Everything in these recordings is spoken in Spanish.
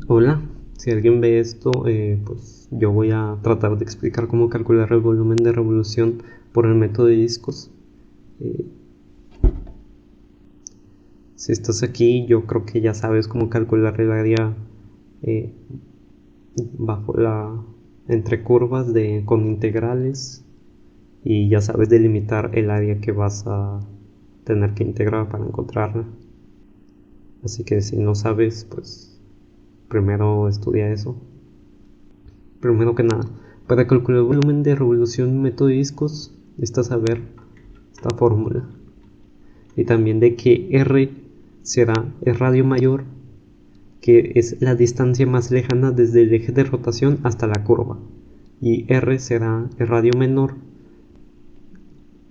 Hola, si alguien ve esto, pues yo voy a tratar de explicar cómo calcular el volumen de revolución por el método de discos. Eh, si estás aquí, yo creo que ya sabes cómo calcular el área eh, bajo entre curvas con integrales, y ya sabes delimitar el área que vas a tener que integrar para encontrarla. Así que si no sabes, pues primero estudia eso. Primero que nada, para calcular el volumen de revolución método de discos, necesitas saber esta fórmula. Y también de que R será el radio mayor, que es la distancia más lejana desde el eje de rotación hasta la curva. Y R será el radio menor.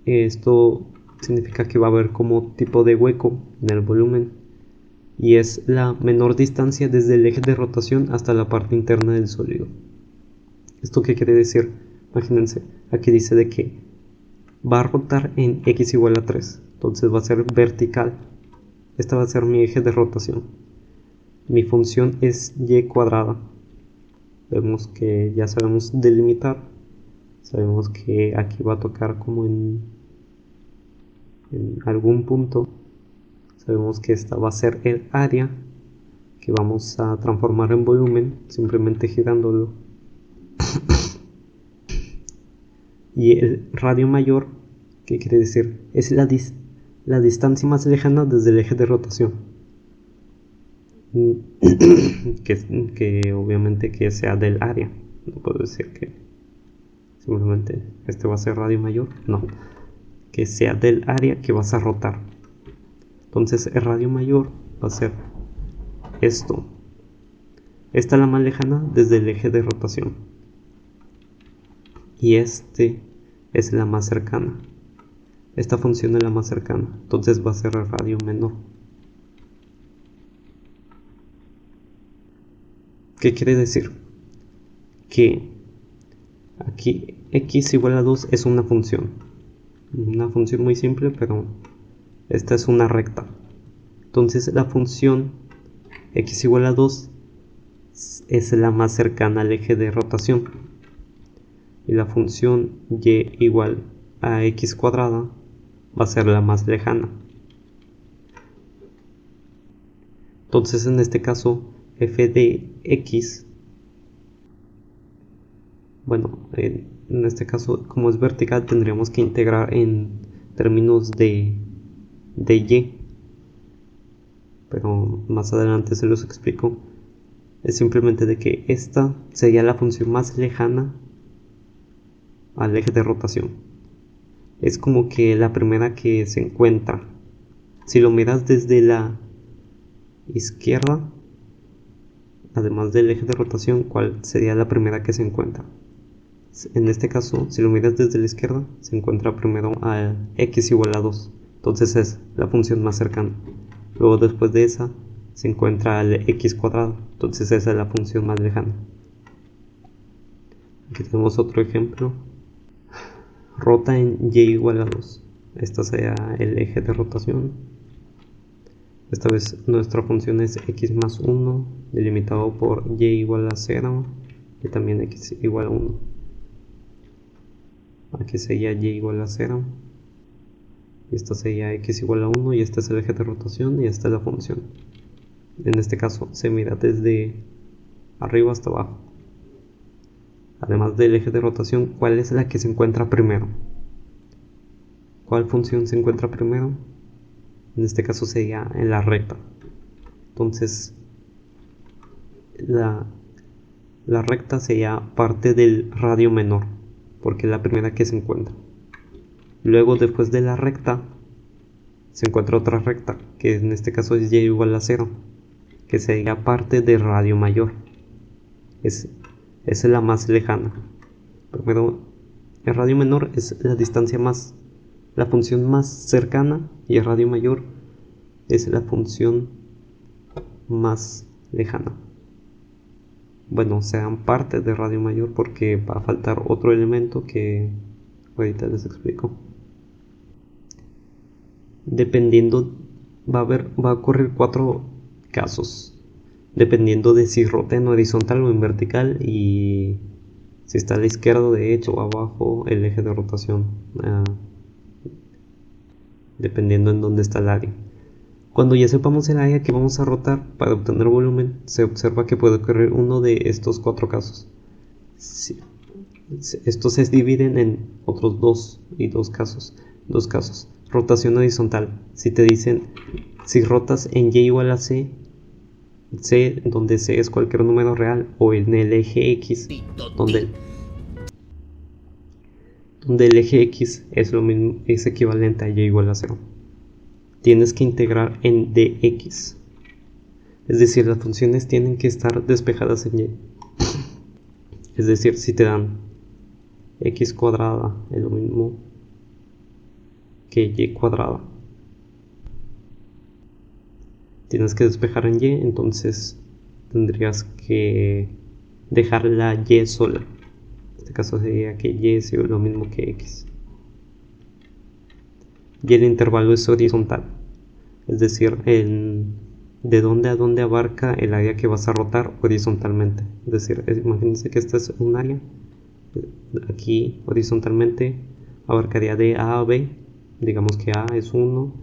Esto significa que va a haber como tipo de hueco en el volumen. Y es la menor distancia desde el eje de rotación hasta la parte interna del sólido. ¿Esto qué quiere decir? Imagínense, aquí dice de que va a rotar en x igual a 3, entonces va a ser vertical. Esta va a ser mi eje de rotación. Mi función es y cuadrada. Vemos que ya sabemos delimitar. Sabemos que aquí va a tocar como en algún punto. Sabemos que esta va a ser el área que vamos a transformar en volumen simplemente girándolo. Y el radio mayor, ¿qué quiere decir? Es la distancia más lejana desde el eje de rotación. que obviamente que sea del área. No puedo decir que simplemente este va a ser radio mayor. No, que sea del área que vas a rotar. Entonces el radio mayor va a ser esto. Esta es la más lejana desde el eje de rotación. Y este es la más cercana. Esta función es la más cercana. Entonces va a ser el radio menor. ¿Qué quiere decir? Que aquí x igual a 2 es una función. Una función muy simple, pero esta es una recta. Entonces la función x igual a 2 es la más cercana al eje de rotación. Y la función y igual a x cuadrada va a ser la más lejana. Entonces en este caso f de x, bueno, en este caso como es vertical tendríamos que integrar en términos de y, pero más adelante se los explico. Es simplemente de que esta sería la función más lejana al eje de rotación. Es como que la primera que se encuentra. Si lo miras desde la izquierda, además del eje de rotación, ¿cuál sería la primera que se encuentra? En este caso, si lo miras desde la izquierda, se encuentra primero a x igual a 2. Entonces es la función más cercana. Luego después de esa se encuentra al x cuadrado. Entonces esa es la función más lejana. Aquí tenemos otro ejemplo. Rota en y igual a 2. Esta sea el eje de rotación. Esta vez nuestra función es x más 1 delimitado por y igual a 0 y también x igual a 1. Aquí sería y igual a 0 y esta sería x igual a 1 y este es el eje de rotación y esta es la función. En este caso se mira desde arriba hasta abajo. Además del eje de rotación, ¿cuál es la que se encuentra primero? ¿Cuál función se encuentra primero? En este caso sería en la recta. Entonces la recta sería parte del radio menor, porque es la primera que se encuentra. Luego después de la recta se encuentra otra recta, que en este caso es y igual a 0, que sería parte del radio mayor. Esa es la más lejana. Primero, el radio menor es la distancia más, la función más cercana, y el radio mayor es la función más lejana. Bueno, sean parte de radio mayor porque va a faltar otro elemento que ahorita les explico. Dependiendo, va a ocurrir 4 casos. dependiendo de si rota en horizontal o en vertical, y si está a la izquierda o derecha o abajo el eje de rotación, dependiendo en dónde está el área. Cuando ya sepamos el área que vamos a rotar para obtener volumen, se observa que puede ocurrir uno de estos 4 casos. Estos se dividen en otros dos casos. Rotación horizontal. Si te dicen, si rotas en y igual a c, donde c es cualquier número real, o en el eje x, donde el eje x es lo mismo, es equivalente a y igual a 0. Tienes que integrar en dx. Es decir, las funciones tienen que estar despejadas en y. Es decir, si te dan x cuadrada es lo mismo que y cuadrada, tienes que despejar en y, entonces tendrías que dejar la y sola. En este caso sería que y es lo mismo que x. Y el intervalo es horizontal, es decir, de dónde a dónde abarca el área que vas a rotar horizontalmente. Es decir, imagínense que esta es un área, aquí horizontalmente abarcaría de A a B. Digamos que A es 1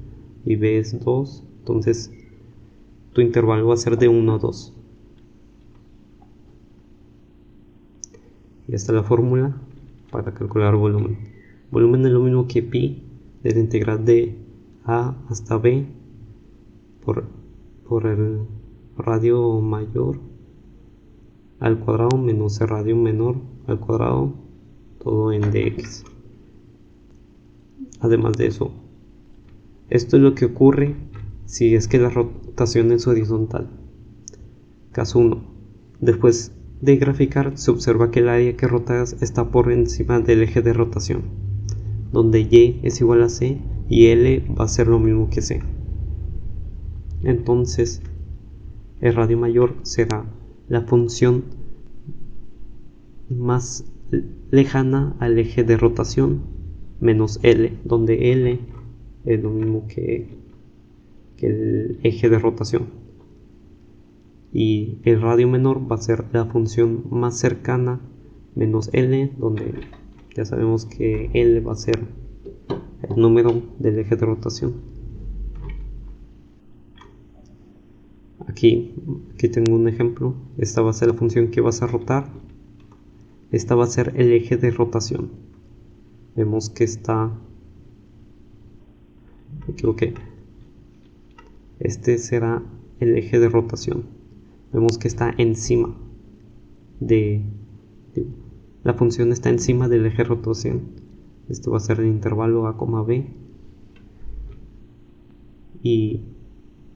y B es 2, entonces tu intervalo va a ser de 1 a 2. Y esta es la fórmula para calcular volumen. Volumen es lo mismo que pi de la integral de A hasta B por el radio mayor al cuadrado menos el radio menor al cuadrado, todo en dx. Además de eso, esto es lo que ocurre si es que la rotación es horizontal. Caso 1. Después de graficar, se observa que el área que rotas está por encima del eje de rotación, donde y es igual a c y l va a ser lo mismo que c. Entonces, el radio mayor será la función más lejana al eje de rotación menos L, donde L es lo mismo que el eje de rotación. Y el radio menor va a ser la función más cercana menos L, donde ya sabemos que L va a ser el número del eje de rotación. Aquí tengo un ejemplo. Esta va a ser la función que vas a rotar. Esta va a ser el eje de rotación. Vemos que está... Me equivoqué. Este será el eje de rotación. Vemos que está encima la función está encima del eje de rotación. Este va a ser el intervalo a, b. Y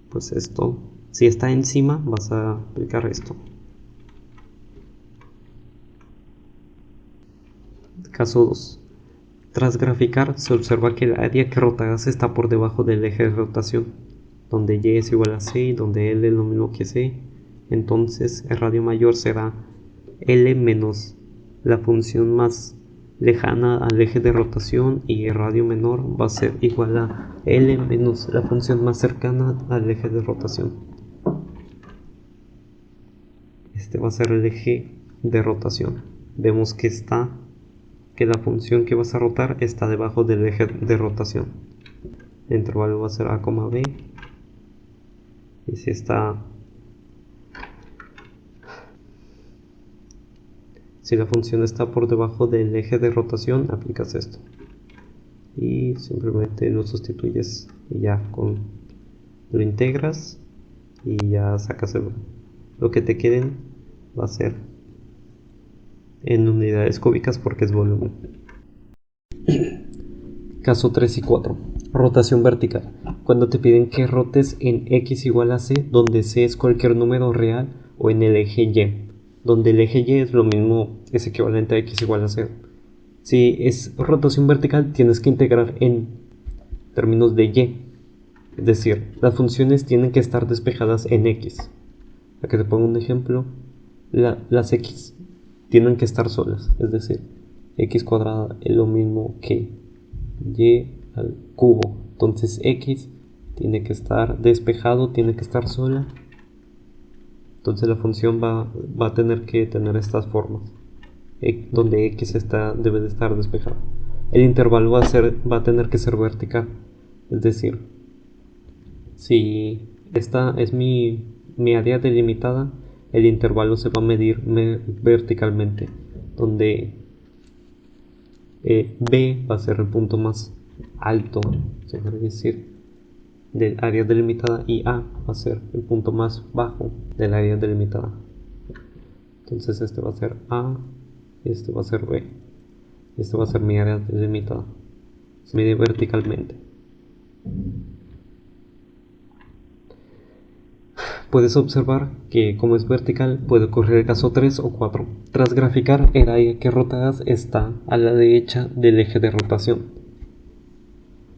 pues esto, si está encima, vas a aplicar esto. Caso 2. Tras graficar, se observa que el área que rotarás está por debajo del eje de rotación, donde y es igual a c y donde l es lo mismo que c. Entonces el radio mayor será l menos la función más lejana al eje de rotación, y el radio menor va a ser igual a l menos la función más cercana al eje de rotación. Este va a ser el eje de rotación. Vemos que la función que vas a rotar está debajo del eje de rotación. El intervalo va a ser a, b. Y si la función está por debajo del eje de rotación, aplicas esto. Y simplemente lo sustituyes y ya lo integras y ya sacas lo que te queden. Va a ser en unidades cúbicas porque es volumen. Caso 3 y 4. Rotación vertical. Cuando te piden que rotes en x igual a c, donde c es cualquier número real, o en el eje y, donde el eje y es lo mismo, es equivalente a x igual a 0. Si es rotación vertical, tienes que integrar en términos de y. Es decir, las funciones tienen que estar despejadas en x. Para que te ponga un ejemplo, las x tienen que estar solas. Es decir, x cuadrada es lo mismo que y al cubo. Entonces x tiene que estar despejado, tiene que estar sola. Entonces la función va a tener que tener estas formas, donde x debe de estar despejado. El intervalo va a tener que ser vertical, es decir, si esta es mi área delimitada, el intervalo se va a medir verticalmente, donde B va a ser el punto más alto, se puede decir, del área delimitada, y A va a ser el punto más bajo del área delimitada. Entonces este va a ser A, este va a ser B, este va a ser mi área delimitada. Se mide verticalmente. Puedes observar que, como es vertical, puede ocurrir el caso 3 o 4. Tras graficar, el área que rotas está a la derecha del eje de rotación.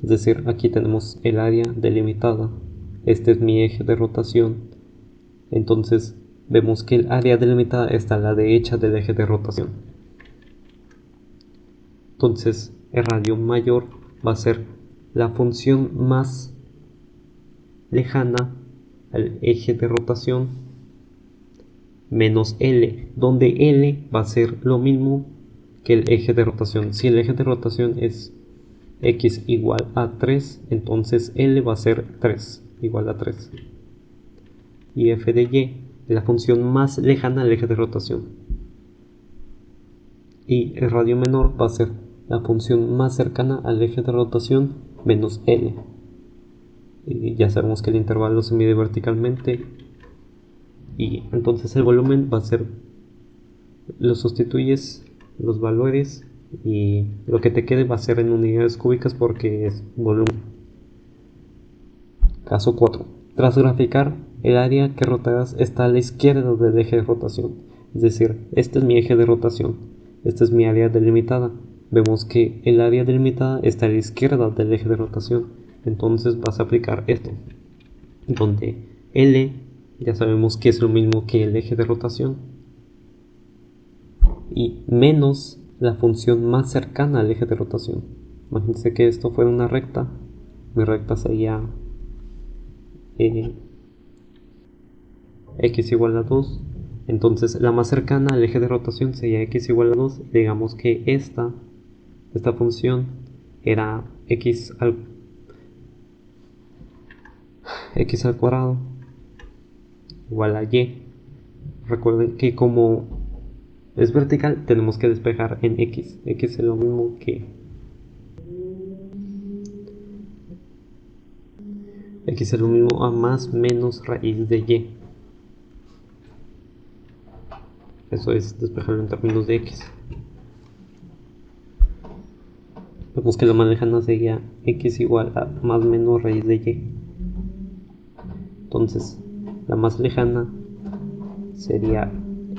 Es decir, aquí tenemos el área delimitada. Este es mi eje de rotación. Entonces, vemos que el área delimitada está a la derecha del eje de rotación. Entonces, el radio mayor va a ser la función más lejana al eje de rotación menos L, donde L va a ser lo mismo que el eje de rotación. Si el eje de rotación es x igual a 3, entonces L va a ser 3, igual a 3. Y f de y es la función más lejana al eje de rotación. Y el radio menor va a ser la función más cercana al eje de rotación menos L. Y ya sabemos que el intervalo se mide verticalmente, y entonces el volumen va a ser, lo sustituyes los valores y lo que te quede va a ser en unidades cúbicas porque es volumen. Caso 4. Tras graficar, el área que rotarás está a la izquierda del eje de rotación, es decir, este es mi eje de rotación, esta es mi área delimitada. Vemos que el área delimitada está a la izquierda del eje de rotación, entonces vas a aplicar esto, donde L ya sabemos que es lo mismo que el eje de rotación, y menos la función más cercana al eje de rotación. Imagínense que esto fuera una recta. Mi recta sería x igual a 2. Entonces la más cercana al eje de rotación sería x igual a 2. Digamos que esta función era x al cuadrado igual a y. Recuerden que como es vertical, tenemos que despejar en x. X es lo mismo que a más menos raíz de y. Eso es despejarlo en términos de x. Vemos que la más lejana sería x igual a más menos raíz de y. Entonces, la más lejana sería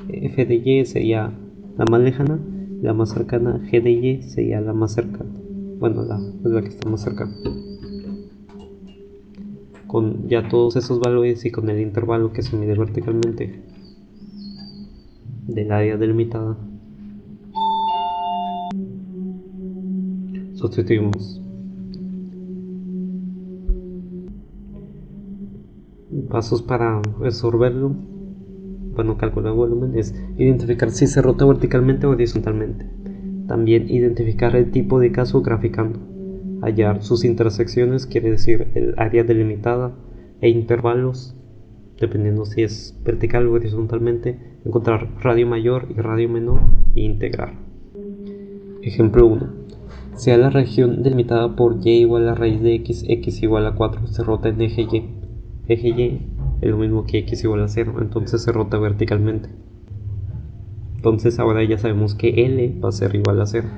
f de y, sería la más lejana. La más cercana, g de y, sería la más cercana. Bueno, la que está más cercana. Con ya todos esos valores y con el intervalo que se mide verticalmente del área delimitada, sustituimos. Pasos para resolverlo, bueno, calcular el volumen, es identificar si se rota verticalmente o horizontalmente. También identificar el tipo de caso graficando. Hallar sus intersecciones, quiere decir el área delimitada, e intervalos, dependiendo si es vertical o horizontalmente. Encontrar radio mayor y radio menor e integrar. Ejemplo 1. Sea la región delimitada por y igual a raíz de x, x igual a 4, se rota en eje y. Eje y es lo mismo que x igual a 0, entonces se rota verticalmente. Entonces ahora ya sabemos que L va a ser igual a 0.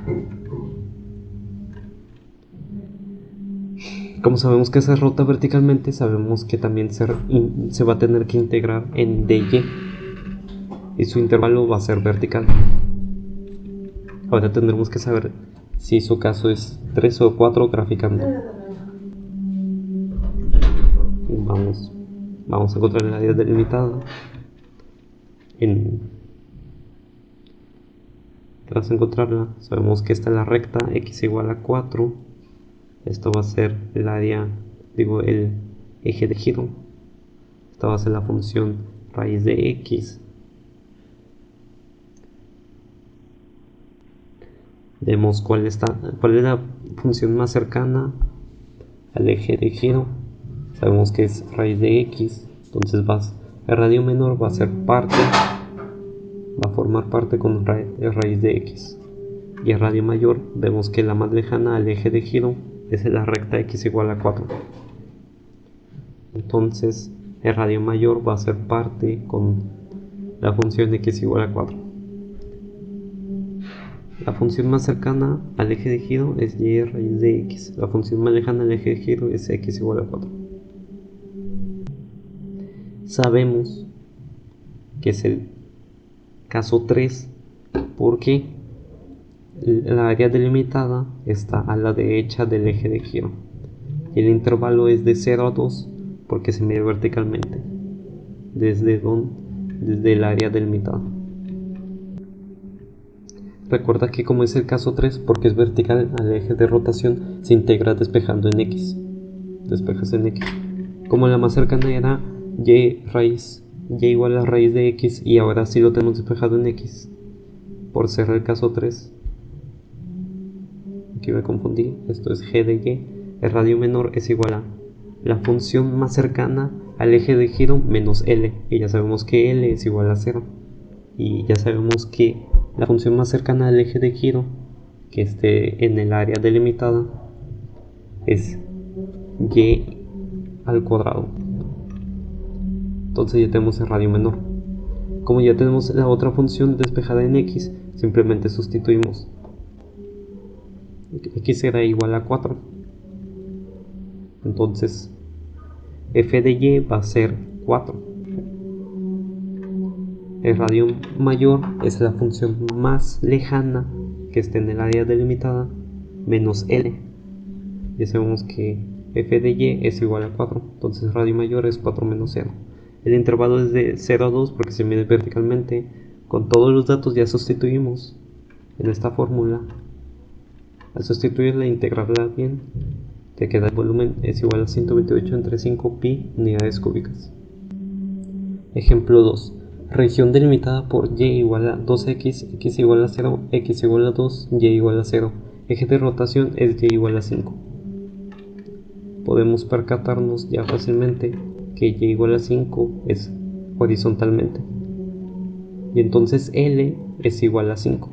Como sabemos que se rota verticalmente, sabemos que también se va a tener que integrar en dy, y su intervalo va a ser vertical. Ahora tendremos que saber si su caso es 3 o 4 graficando. Vamos a encontrar el área delimitada. Tras encontrarla, sabemos que esta es la recta x igual a 4. Esto va a ser el área, el eje de giro. Esta va a ser la función raíz de x. Vemos cuál es la función más cercana al eje de giro. Sabemos que es raíz de x, entonces el radio menor va a formar parte con raíz de x. Y el radio mayor vemos que la más lejana al eje de giro es la recta x igual a 4. Entonces el radio mayor va a ser parte con la función x igual a 4. La función más cercana al eje de giro es y raíz de x. La función más lejana al eje de giro es x igual a 4. Sabemos que es el caso 3 porque la área delimitada está a la derecha del eje de giro. Y el intervalo es de 0 a 2 porque se mide verticalmente desde el área delimitada. Recuerda que como es el caso 3, porque es vertical al eje de rotación, se integra despejando en x. Despejas en x. Como la más cercana era y igual a raíz de x, y ahora sí lo tenemos despejado en x, por ser el caso 3. Aquí me confundí, esto es g de y. El radio menor es igual a la función más cercana al eje de giro menos L, y ya sabemos que L es igual a 0. Y ya sabemos que la función más cercana al eje de giro que esté en el área delimitada es y al cuadrado. Entonces ya tenemos el radio menor. Como ya tenemos la otra función despejada en x, simplemente sustituimos. X será igual a 4. Entonces f de y va a ser 4. El radio mayor es la función más lejana que esté en el área delimitada menos L. Ya sabemos que f de y es igual a 4, entonces el radio mayor es 4 menos 0. El intervalo es de 0 a 2 porque se mide verticalmente. Con todos los datos ya sustituimos en esta fórmula. Al sustituirla e integrarla bien, te queda el volumen es igual a 128 entre 5 pi unidades cúbicas. Ejemplo 2. Región delimitada por y igual a 2x, x igual a 0, x igual a 2, y igual a 0. Eje de rotación es y igual a 5. Podemos percatarnos ya fácilmente que y igual a 5 es horizontalmente. Y entonces L es igual a 5.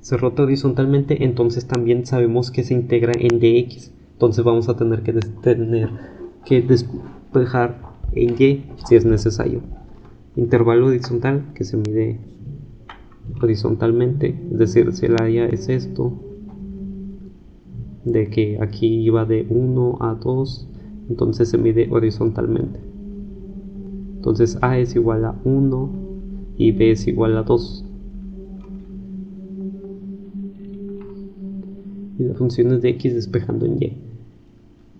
Se rota horizontalmente, entonces también sabemos que se integra en dx. Entonces vamos a tener que despejar en y si es necesario. Intervalo horizontal que se mide horizontalmente, es decir, si el área es esto, de que aquí iba de 1 a 2, entonces se mide horizontalmente. Entonces A es igual a 1 y B es igual a 2. Y la función es de x despejando en y.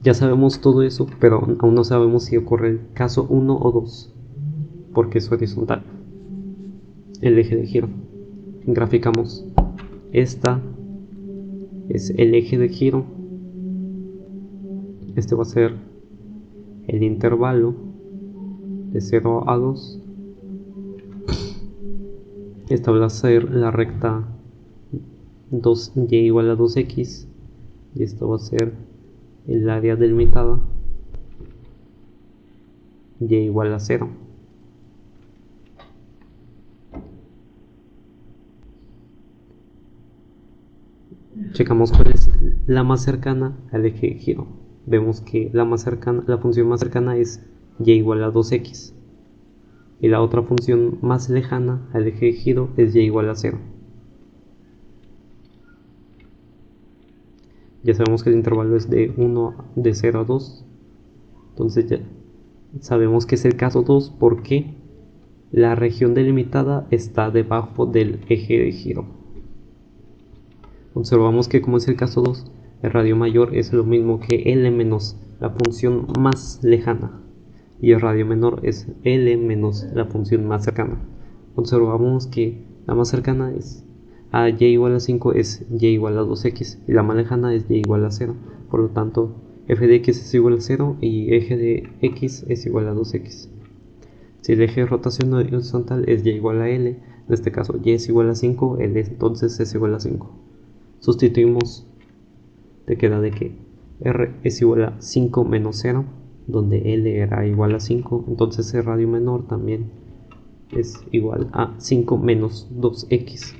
Ya sabemos todo eso, pero aún no sabemos si ocurre el caso 1 o 2, porque es horizontal el eje de giro. Graficamos. Esta es el eje de giro. Este va a ser el intervalo de 0 a 2. Esta va a ser la recta 2y igual a 2x. Y esto va a ser el área delimitada y igual a 0. Checamos cuál es la más cercana al eje de giro. Vemos que la función más cercana es y igual a 2x. Y la otra función más lejana al eje de giro es y igual a 0. Ya sabemos que el intervalo es de 0 a 2. Entonces ya sabemos que es el caso 2 porque la región delimitada está debajo del eje de giro. Observamos que como es el caso 2, el radio mayor es lo mismo que L menos la función más lejana. Y el radio menor es L menos la función más cercana. Observamos que la más cercana es y igual a 5 es y igual a 2x y la más lejana es y igual a 0. Por lo tanto, f de x es igual a 0 y eje de x es igual a 2x. Si el eje de rotación horizontal es y igual a L, en este caso y es igual a 5, L entonces es igual a 5. Sustituimos, te queda de que R es igual a 5 menos 0, donde L era igual a 5, entonces el radio menor también es igual a 5 menos 2x,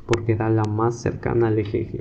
porque era la más cercana al eje.